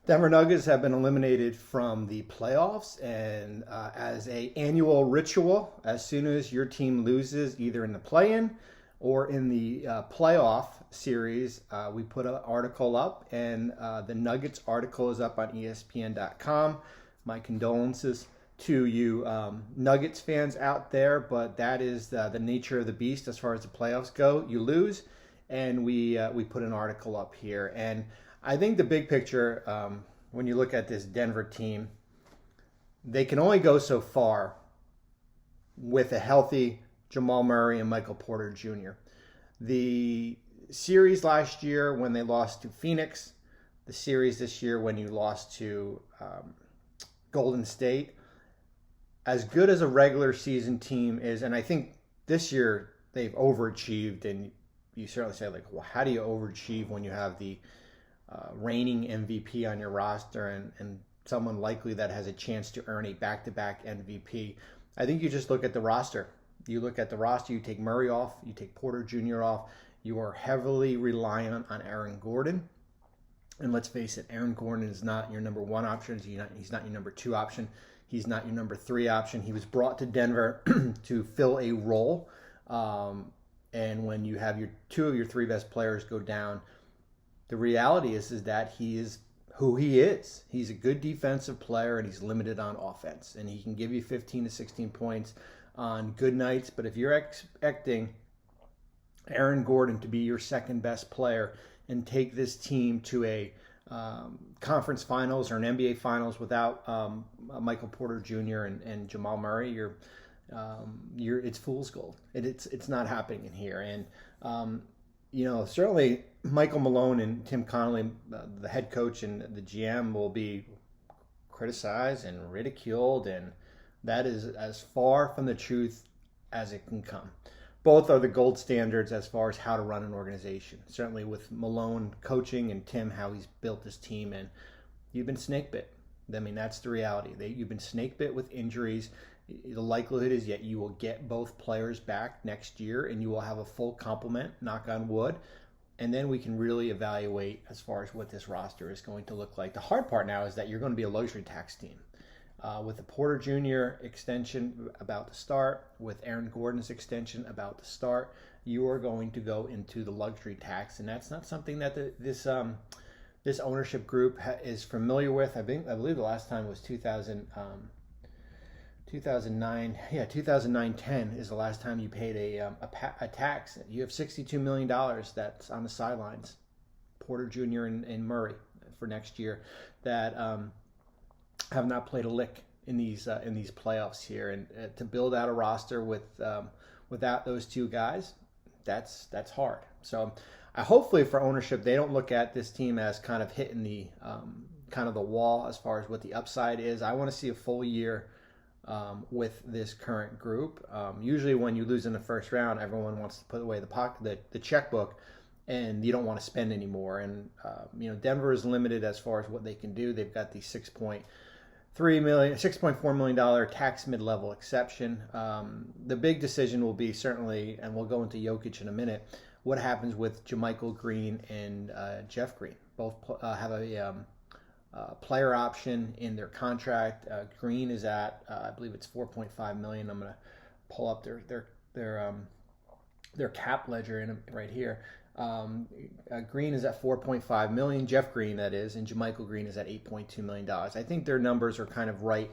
Denver Nuggets have been eliminated from the playoffs, and as a annual ritual, as soon as your team loses, either in the play-in or in the playoff series, we put an article up, and the Nuggets article is up on ESPN.com. My condolences to you Nuggets fans out there, but that is the nature of the beast as far as the playoffs go. You lose, and we put an article up here, and I think the big picture, when you look at this Denver team, they can only go so far with a healthy Jamal Murray and Michael Porter Jr. The series last year when they lost to Phoenix, the series this year when you lost to Golden State, as good as a regular season team is, and I think this year they've overachieved, and you certainly say, like, well, how do you overachieve when you have the reigning MVP on your roster and someone likely that has a chance to earn a back-to-back MVP? I think you just look at the roster. You look at the roster, you take Murray off, you take Porter Jr. off, you are heavily reliant on Aaron Gordon. And let's face it, Aaron Gordon is not your number one option. He's not your number two option. He's not your number three option. He was brought to Denver to fill a role. And when you have two of your three best players go down, the reality is that he is who he is. He's a good defensive player, and he's limited on offense. And he can give you 15 to 16 points on good nights. But if you're expecting Aaron Gordon to be your second best player and take this team to a conference finals or an NBA finals without Michael Porter Jr. and Jamal Murray, it's fool's gold. It's not happening in here. And certainly Michael Malone and Tim Connolly, the head coach and the GM, will be criticized and ridiculed, and that is as far from the truth as it can come. Both are the gold standards as far as how to run an organization. Certainly with Malone coaching and Tim, how he's built his team, and you've been snake bit. I mean, that's the reality. You've been snake bit with injuries. The likelihood is that you will get both players back next year, and you will have a full complement, knock on wood, and then we can really evaluate as far as what this roster is going to look like. The hard part now is that you're going to be a luxury tax team. With the Porter Jr. extension about to start, with Aaron Gordon's extension about to start, you are going to go into the luxury tax, and that's not something that this ownership group is familiar with. I believe the last time was 2009. Yeah, 2009-10 is the last time you paid a tax. You have $62 million that's on the sidelines, Porter Jr. and Murray for next year, that have not played a lick in these playoffs here, and to build out a roster without those two guys, that's hard. So hopefully for ownership, they don't look at this team as kind of hitting the kind of the wall as far as what the upside is. I want to see a full year with this current group. Usually when you lose in the first round, everyone wants to put away the checkbook, and you don't want to spend anymore. And Denver is limited as far as what they can do. They've got the $6.4 million tax mid-level exception. The big decision will be certainly, and we'll go into Jokic in a minute, what happens with JaMychal Green and Jeff Green. Both have a player option in their contract. Green is at, I believe it's $4.5 million. I'm going to pull up their cap ledger right here. Green is at $4.5 million. Jeff Green, that is, and JaMychal Green is at $8.2 million. I think their numbers are kind of right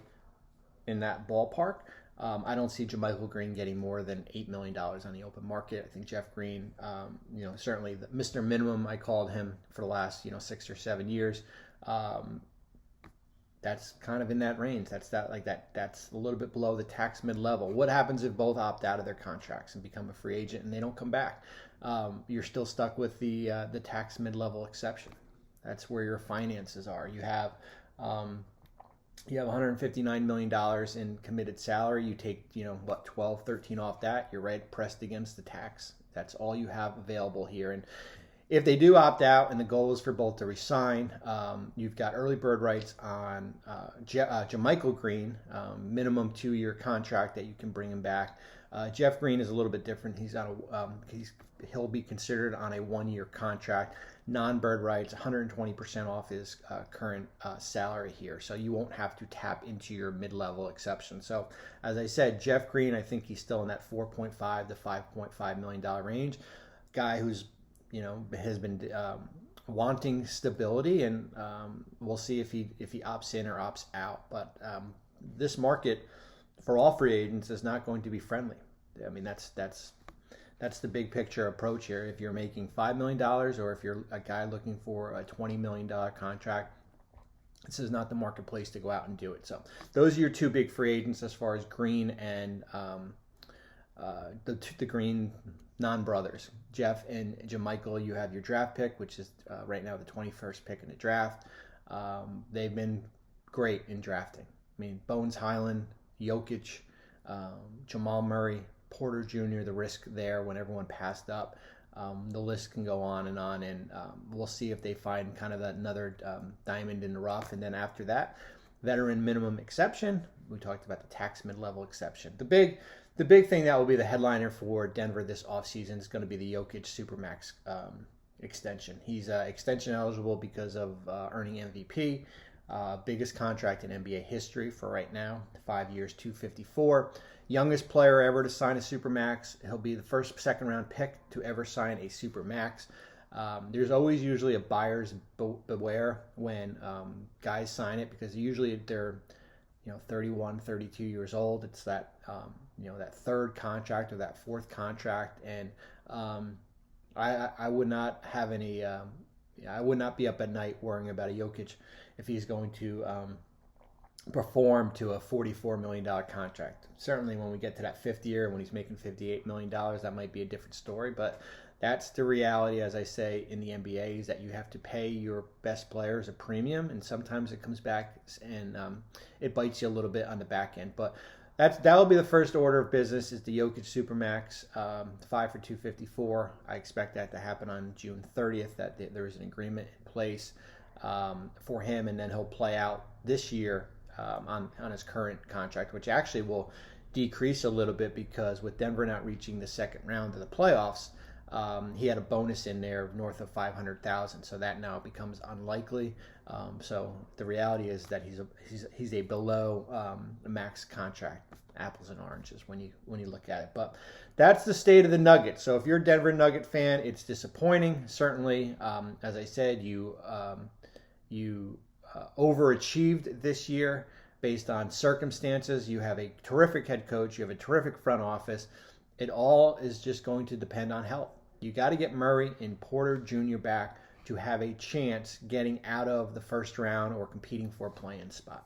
in that ballpark. I don't see JaMychal Green getting more than $8 million on the open market. I think Jeff Green, certainly Mr. Minimum, I called him for the last 6 or 7 years. That's kind of in that range. That's a little bit below the tax mid-level. What happens if both opt out of their contracts and become a free agent and they don't come back? You're still stuck with the tax mid-level exception. That's where your finances are. You have $159 million in committed salary. You take 12, 13 off that. You're right pressed against the tax. That's all you have available here. And if they do opt out, and the goal is for both to resign, you've got early bird rights on JaMychal Green, minimum 2-year contract that you can bring him back. Jeff Green is a little bit different. He'll be considered on a 1-year contract. non-bird rights, 120% off his current salary here. So you won't have to tap into your mid-level exception. So as I said, Jeff Green, I think he's still in that $4.5 to $5.5 million range. Guy who's, has been wanting stability, and we'll see if he opts in or opts out. But this market for all free agents is not going to be friendly. I mean, that's the big picture approach here. If you're making $5 million, or if you're a guy looking for a $20 million contract, this is not the marketplace to go out and do it. So those are your two big free agents as far as Green and the Green non-brothers. Jeff and Jermichael, you have your draft pick, which is right now the 21st pick in the draft. They've been great in drafting. I mean, Bones Highland, Jokic, Jamal Murray, Porter Jr., the risk there when everyone passed up. The list can go on, and we'll see if they find kind of another diamond in the rough. And then after that, veteran minimum exception. We talked about the tax mid-level exception. The big thing that will be the headliner for Denver this offseason is going to be the Jokic Supermax extension. He's extension eligible because of earning MVP. Biggest contract in NBA history for right now, 5 years, $254. Youngest player ever to sign a Supermax. He'll be the first second-round pick to ever sign a Supermax. There's always usually a buyer's beware when guys sign it, because usually they're 31, 32 years old. It's that that third contract or that fourth contract, and I would not have any. I would not be up at night worrying about a Jokic if he's going to perform to a $44 million contract. Certainly when we get to that fifth year, when he's making $58 million, that might be a different story. But that's the reality, as I say, in the NBA, is that you have to pay your best players a premium, and sometimes it comes back and it bites you a little bit on the back end. But that will be the first order of business, is the Jokic Supermax, 5 for $254. I expect that to happen on June 30th, that there is an agreement in place for him, and then he'll play out this year on his current contract, which actually will decrease a little bit, because with Denver not reaching the second round of the playoffs, he had a bonus in there north of $500,000, so that now becomes unlikely. So the reality is that he's a below max contract, apples and oranges when you look at it. But that's the state of the Nuggets. So if you're a Denver Nugget fan, it's disappointing. Certainly, as I said, you overachieved this year based on circumstances. You have a terrific head coach. You have a terrific front office. It all is just going to depend on health. You got to get Murray and Porter Jr. back to have a chance getting out of the first round or competing for a play-in spot.